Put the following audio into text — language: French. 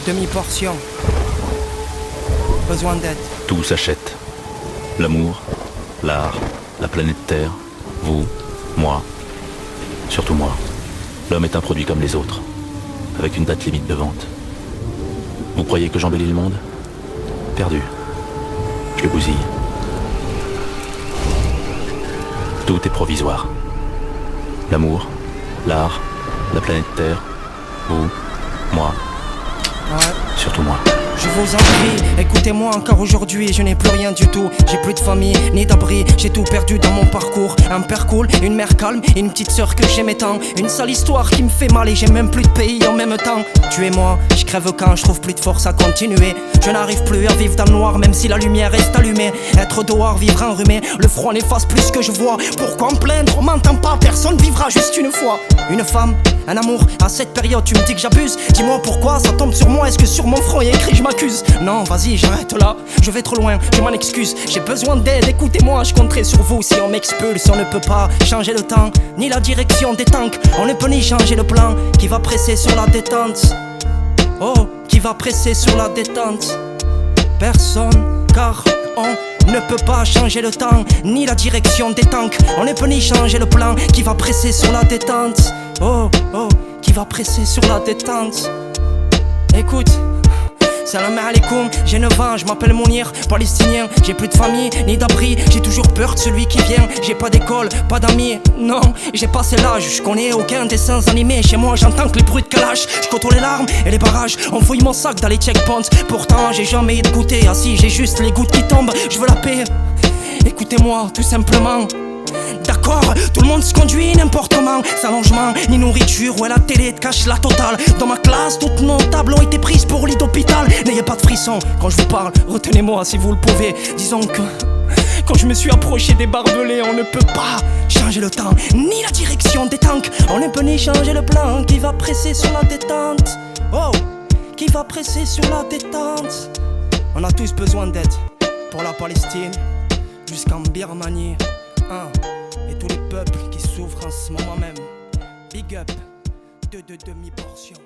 demi-portion. Besoin d'aide. Tout s'achète. L'amour, l'art, la planète Terre, vous, moi, surtout moi. L'homme est un produit comme les autres, avec une date limite de vente. Vous croyez que j'embellis le monde? Perdu. Je le bousille. Tout est provisoire. L'amour, l'art, la planète Terre, vous, moi, surtout moi. Je vous en prie, écoutez-moi encore aujourd'hui. Je n'ai plus rien du tout, j'ai plus de famille ni d'abri. J'ai tout perdu dans mon parcours. Un père cool, une mère calme, une petite sœur que j'aimais tant. Une sale histoire qui me fait mal et j'ai même plus de pays en même temps. Tu et moi, je crève quand je trouve plus de force à continuer. Je n'arrive plus à vivre dans le noir même si la lumière reste allumée. Être dehors, vivre enrhumé, le froid n'efface plus ce que je vois. Pourquoi me plaindre, on m'entend pas, personne vivra juste une fois. Une femme, un amour, à cette période tu me dis que j'abuse. Dis-moi pourquoi ça tombe sur moi, est-ce que sur mon front il y a écrit je m'accuse? Non, vas-y, j'arrête là, je vais trop loin, je m'en excuse. J'ai besoin d'aide, écoutez-moi, je compterai sur vous. Si on m'expulse, on ne peut pas changer le temps, ni la direction des tanks. On ne peut ni changer le plan qui va presser sur la détente. Oh, qui va presser sur la détente? Personne, car on ne peut pas changer le temps, ni la direction des tanks. On ne peut ni changer le plan qui va presser sur la détente. Oh, oh, qui va presser sur la détente. Écoute, salam alaikum, j'ai 9 ans, je m'appelle Mounir, palestinien. J'ai plus de famille, ni d'abri, j'ai toujours peur de celui qui vient. J'ai pas d'école, pas d'amis, non, j'ai passé l'âge. Je connais aucun dessin animé, chez moi j'entends que les bruits de calache. Je côtoie les larmes et les barrages, on fouille mon sac dans les checkpoints. Pourtant j'ai jamais écouté, assis j'ai juste les gouttes qui tombent. Je veux la paix, écoutez-moi tout simplement. D'accord, tout le monde se conduit n'importe comment, sans logement, ni nourriture, ouais la télé te cache la totale. Dans ma classe, toutes nos tables ont été prises pour lit d'hôpital. N'ayez pas de frisson quand je vous parle, retenez-moi si vous le pouvez. Disons que quand je me suis approché des barbelés, on ne peut pas changer le temps, ni la direction des tanks. On ne peut ni changer le plan qui va presser sur la détente. Oh, qui va presser sur la détente. On a tous besoin d'aide, pour la Palestine, jusqu'en Birmanie. Et tous les peuples qui souffrent en ce moment même. Big up de demi-portions.